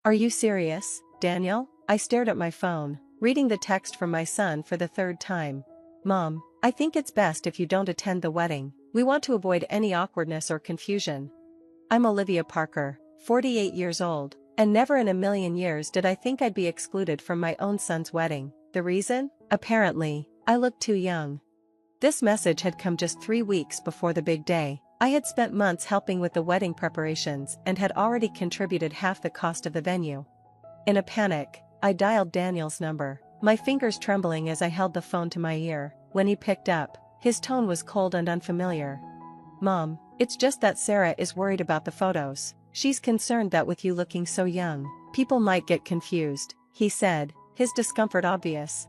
Are you serious, Daniel? I stared at my phone, reading the text from my son for the third time. Mom, I think it's best if you don't attend the wedding. We want to avoid any awkwardness or confusion. I'm Olivia Parker, 48 years old, and never in a million years did I think I'd be excluded from my own son's wedding. The reason? Apparently, I looked too young. This message had come just 3 weeks before the big day. I had spent months helping with the wedding preparations and had already contributed half the cost of the venue. In a panic, I dialed Daniel's number, my fingers trembling as I held the phone to my ear. When he picked up, his tone was cold and unfamiliar. Mom, it's just that Sarah is worried about the photos. She's concerned that with you looking so young, people might get confused, he said, his discomfort obvious.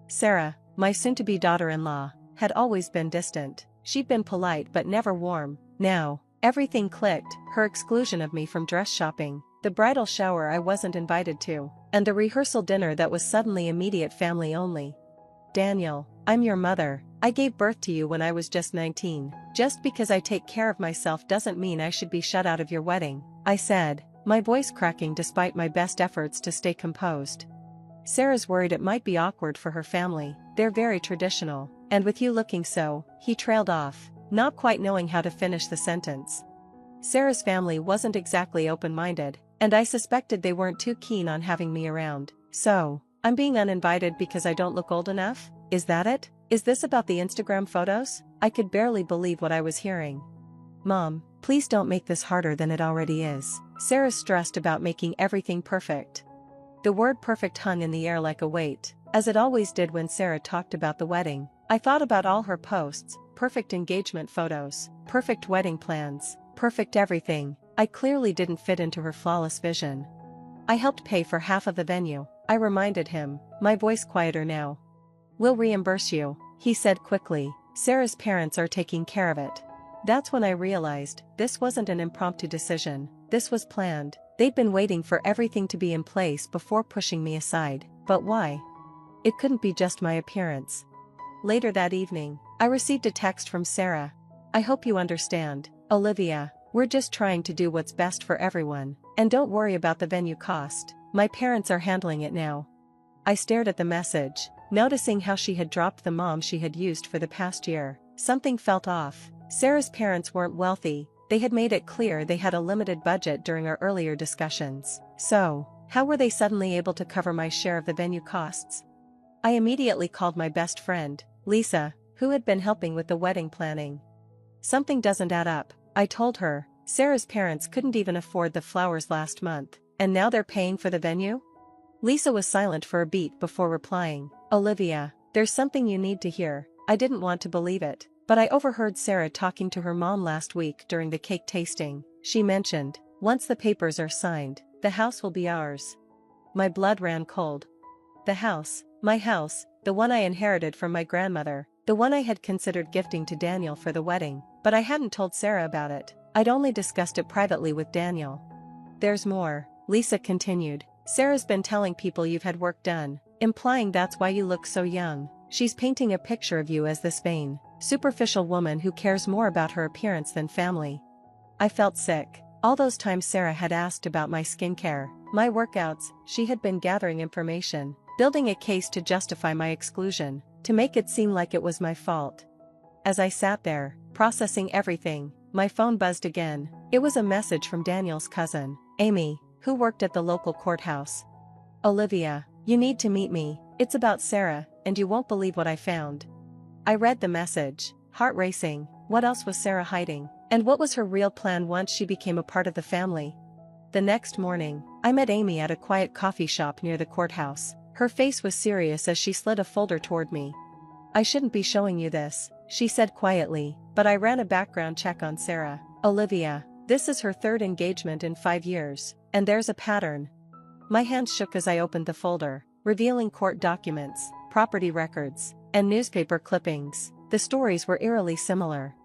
Sarah, my soon-to-be daughter-in-law, had always been distant. She'd been polite but never warm. Now, everything clicked: her exclusion of me from dress shopping, the bridal shower I wasn't invited to, and the rehearsal dinner that was suddenly immediate family only. Daniel, I'm your mother. I gave birth to you when I was just 19. Just because I take care of myself doesn't mean I should be shut out of your wedding, I said, my voice cracking despite my best efforts to stay composed. Sarah's worried it might be awkward for her family. They're very traditional. And with you looking so, he trailed off, not quite knowing how to finish the sentence. Sarah's family wasn't exactly open-minded, and I suspected they weren't too keen on having me around. So, I'm being uninvited because I don't look old enough? Is that it? Is this about the Instagram photos? I could barely believe what I was hearing. Mom, please don't make this harder than it already is. Sarah's stressed about making everything perfect. The word perfect hung in the air like a weight, as it always did when Sarah talked about the wedding. I thought about all her posts, perfect engagement photos, perfect wedding plans, perfect everything. I clearly didn't fit into her flawless vision. I helped pay for half of the venue, I reminded him, my voice quieter now. We'll reimburse you, he said quickly. Sarah's parents are taking care of it. That's when I realized, this wasn't an impromptu decision, this was planned. They'd been waiting for everything to be in place before pushing me aside. But why? It couldn't be just my appearance. Later that evening, I received a text from Sarah. I hope you understand, Olivia, we're just trying to do what's best for everyone, and don't worry about the venue cost. My parents are handling it now. I stared at the message, noticing how she had dropped the mom she had used for the past year. Something felt off. Sarah's parents weren't wealthy, they had made it clear they had a limited budget during our earlier discussions. So, how were they suddenly able to cover my share of the venue costs? I immediately called my best friend, Lisa, who had been helping with the wedding planning. Something doesn't add up, I told her. Sarah's parents couldn't even afford the flowers last month, and now they're paying for the venue? Lisa was silent for a beat before replying. Olivia, there's something you need to hear. I didn't want to believe it, but I overheard Sarah talking to her mom last week during the cake tasting. She mentioned, once the papers are signed, the house will be ours. My blood ran cold. The house, my house, the one I inherited from my grandmother, the one I had considered gifting to Daniel for the wedding, but I hadn't told Sarah about it. I'd only discussed it privately with Daniel. There's more, Lisa continued. Sarah's been telling people you've had work done, implying that's why you look so young. She's painting a picture of you as this vain, superficial woman who cares more about her appearance than family. I felt sick. All those times Sarah had asked about my skincare, my workouts, she had been gathering information, building a case to justify my exclusion, to make it seem like it was my fault. As I sat there, processing everything, my phone buzzed again. It was a message from Daniel's cousin, Amy, who worked at the local courthouse. Olivia, you need to meet me. It's about Sarah, and you won't believe what I found. I read the message, heart racing. What else was Sarah hiding? And what was her real plan once she became a part of the family? The next morning, I met Amy at a quiet coffee shop near the courthouse. Her face was serious as she slid a folder toward me. I shouldn't be showing you this, she said quietly, but I ran a background check on Sarah. Olivia, this is her third engagement in 5 years, and there's a pattern. My hands shook as I opened the folder, revealing court documents, property records, and newspaper clippings. The stories were eerily similar.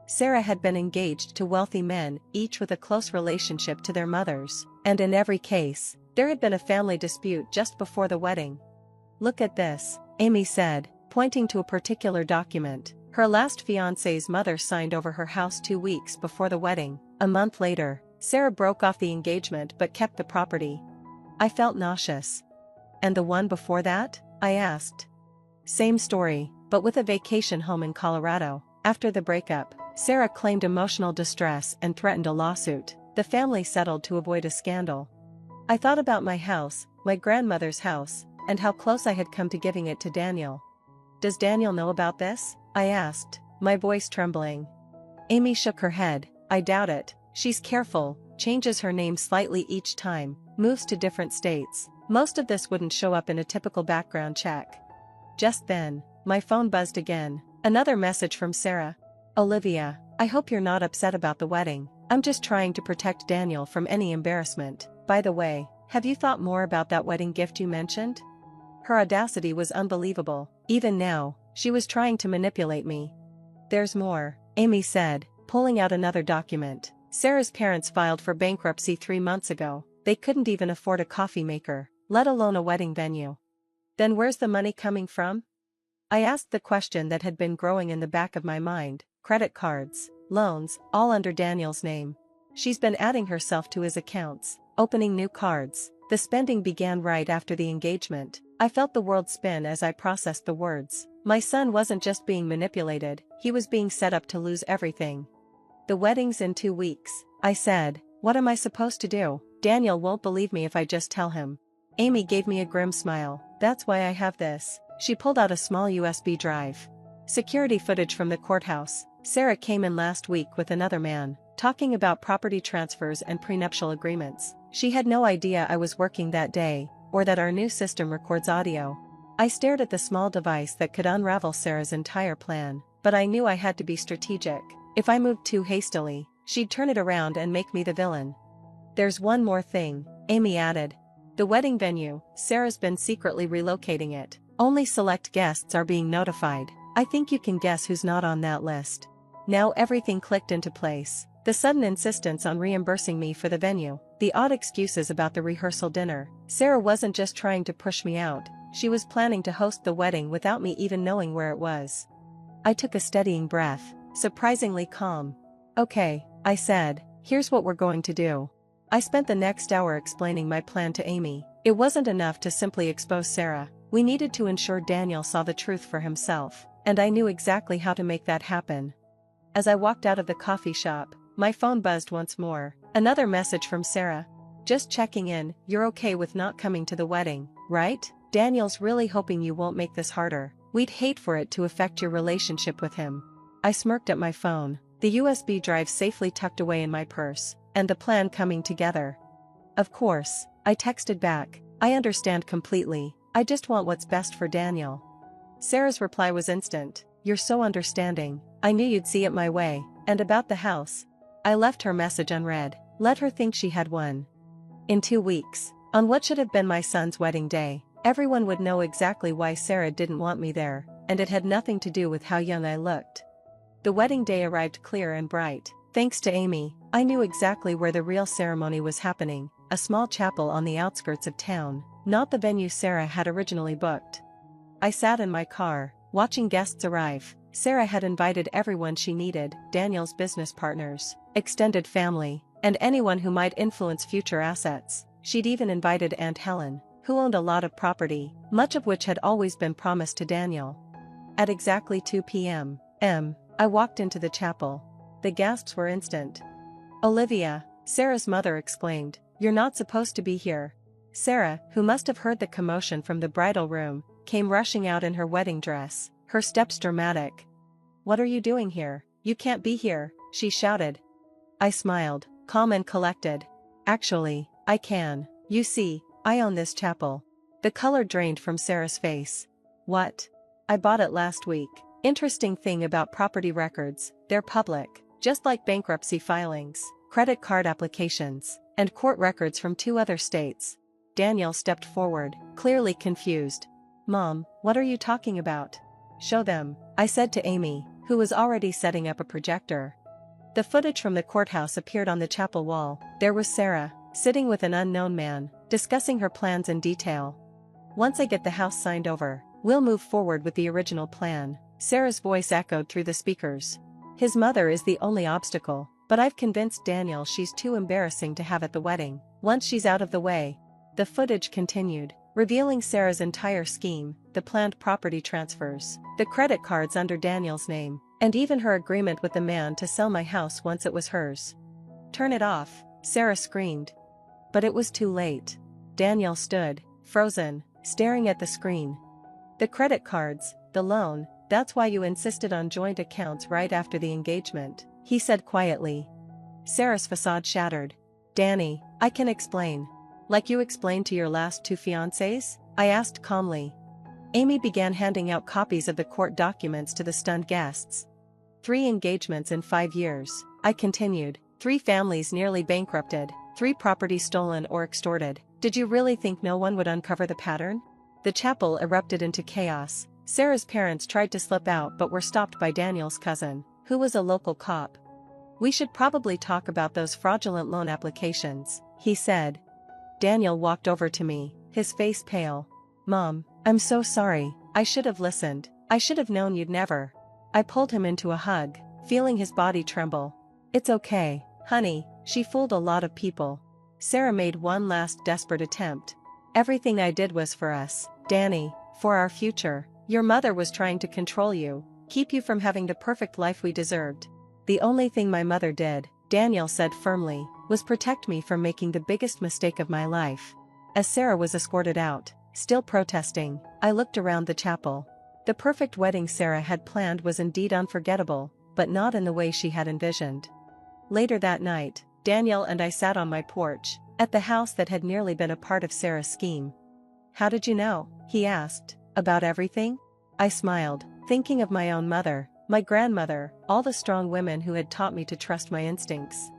Sarah had been engaged to wealthy men, each with a close relationship to their mothers, and in every case, there had been a family dispute just before the wedding. Look at this, Amy said, pointing to a particular document. Her last fiancé's mother signed over her house 2 weeks before the wedding. A month later, Sarah broke off the engagement but kept the property. I felt nauseous. And the one before that? I asked. Same story, but with a vacation home in Colorado. After the breakup, Sarah claimed emotional distress and threatened a lawsuit. The family settled to avoid a scandal. I thought about my house, my grandmother's house, and how close I had come to giving it to Daniel. Does Daniel know about this? I asked, my voice trembling. Amy shook her head. I doubt it. She's careful, changes her name slightly each time, moves to different states. Most of this wouldn't show up in a typical background check. Just then, my phone buzzed again. Another message from Sarah. Olivia, I hope you're not upset about the wedding. I'm just trying to protect Daniel from any embarrassment. By the way, have you thought more about that wedding gift you mentioned? Her audacity was unbelievable. Even now, she was trying to manipulate me. There's more, Amy said, pulling out another document. Sarah's parents filed for bankruptcy 3 months ago. They couldn't even afford a coffee maker, let alone a wedding venue. Then where's the money coming from? I asked the question that had been growing in the back of my mind. Credit cards, loans, all under Daniel's name. She's been adding herself to his accounts, opening new cards. The spending began right after the engagement. I felt the world spin as I processed the words. My son wasn't just being manipulated, he was being set up to lose everything. The wedding's in 2 weeks, I said. What am I supposed to do? Daniel won't believe me if I just tell him. Amy gave me a grim smile. That's why I have this. She pulled out a small USB drive. Security footage from the courthouse. Sarah came in last week with another man, talking about property transfers and prenuptial agreements. She had no idea I was working that day, or that our new system records audio. I stared at the small device that could unravel Sarah's entire plan, but I knew I had to be strategic. If I moved too hastily, she'd turn it around and make me the villain. There's one more thing, Amy added. The wedding venue, Sarah's been secretly relocating it. Only select guests are being notified. I think you can guess who's not on that list. Now everything clicked into place. The sudden insistence on reimbursing me for the venue, the odd excuses about the rehearsal dinner. Sarah wasn't just trying to push me out, she was planning to host the wedding without me even knowing where it was. I took a steadying breath, surprisingly calm. Okay, I said, here's what we're going to do. I spent the next hour explaining my plan to Amy. It wasn't enough to simply expose Sarah. We needed to ensure Daniel saw the truth for himself, and I knew exactly how to make that happen. As I walked out of the coffee shop, my phone buzzed once more. Another message from Sarah. Just checking in, you're okay with not coming to the wedding, right? Daniel's really hoping you won't make this harder. We'd hate for it to affect your relationship with him. I smirked at my phone, the USB drive safely tucked away in my purse, and the plan coming together. Of course, I texted back, I understand completely, I just want what's best for Daniel. Sarah's reply was instant. You're so understanding, I knew you'd see it my way. And about the house? I left her message unread. Let her think she had won. In 2 weeks, on what should have been my son's wedding day, everyone would know exactly why Sarah didn't want me there, and it had nothing to do with how young I looked. The wedding day arrived clear and bright. Thanks to Amy, I knew exactly where the real ceremony was happening, a small chapel on the outskirts of town, not the venue Sarah had originally booked. I sat in my car, watching guests arrive. Sarah had invited everyone she needed, Daniel's business partners, extended family, and anyone who might influence future assets. She'd even invited Aunt Helen, who owned a lot of property, much of which had always been promised to Daniel. At exactly 2 p.m., I walked into the chapel. The gasps were instant. Olivia, Sarah's mother exclaimed, you're not supposed to be here. Sarah, who must have heard the commotion from the bridal room, came rushing out in her wedding dress, her steps dramatic. What are you doing here? You can't be here, she shouted. I smiled, calm and collected. Actually, I can. You see, I own this chapel. The color drained from Sarah's face. What? I bought it last week. Interesting thing about property records, they're public, just like bankruptcy filings, credit card applications, and court records from 2 other states. Daniel stepped forward, clearly confused. Mom, what are you talking about? Show them, I said to Amy, who was already setting up a projector. The footage from the courthouse appeared on the chapel wall. There was Sarah, sitting with an unknown man, discussing her plans in detail. Once I get the house signed over, we'll move forward with the original plan. Sarah's voice echoed through the speakers. His mother is the only obstacle, but I've convinced Daniel she's too embarrassing to have at the wedding. Once she's out of the way, The footage continued, revealing Sarah's entire scheme, the planned property transfers, the credit cards under Daniel's name, and even her agreement with the man to sell my house once it was hers. "Turn it off," Sarah screamed. But it was too late. Daniel stood, frozen, staring at the screen. "The credit cards, the loan, that's why you insisted on joint accounts right after the engagement," he said quietly. Sarah's facade shattered. "Danny, I can explain." "Like you explained to your last two fiancés?" I asked calmly. Amy began handing out copies of the court documents to the stunned guests. 3 engagements in 5 years, I continued, 3 families nearly bankrupted, 3 properties stolen or extorted. Did you really think no one would uncover the pattern? The chapel erupted into chaos. Sarah's parents tried to slip out but were stopped by Daniel's cousin, who was a local cop. "We should probably talk about those fraudulent loan applications," he said. Daniel walked over to me, his face pale. "Mom, I'm so sorry, I should have listened, I should have known you'd never." I pulled him into a hug, feeling his body tremble. "It's okay, honey, she fooled a lot of people." Sarah made one last desperate attempt. "Everything I did was for us, Danny, for our future. Your mother was trying to control you, keep you from having the perfect life we deserved." "The only thing my mother did," Daniel said firmly, "was protect me from making the biggest mistake of my life." As Sarah was escorted out, still protesting, I looked around the chapel. The perfect wedding Sarah had planned was indeed unforgettable, but not in the way she had envisioned. Later that night, Daniel and I sat on my porch, at the house that had nearly been a part of Sarah's scheme. "How did you know?" he asked. "About everything?" I smiled, thinking of my own mother, my grandmother, all the strong women who had taught me to trust my instincts.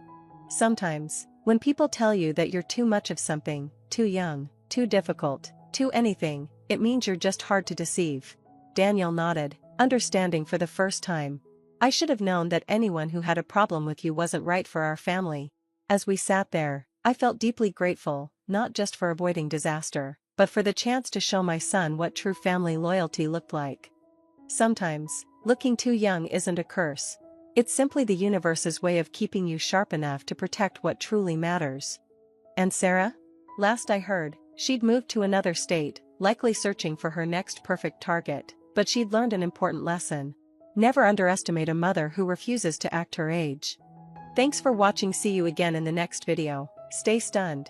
Sometimes, when people tell you that you're too much of something, too young, too difficult, too anything, it means you're just hard to deceive. Daniel nodded, understanding for the first time. "I should have known that anyone who had a problem with you wasn't right for our family." As we sat there, I felt deeply grateful, not just for avoiding disaster, but for the chance to show my son what true family loyalty looked like. Sometimes, looking too young isn't a curse. It's simply the universe's way of keeping you sharp enough to protect what truly matters. And Sarah? Last I heard, she'd moved to another state, likely searching for her next perfect target, but she'd learned an important lesson. Never underestimate a mother who refuses to act her age. Thanks for watching. See you again in the next video. Stay stunned.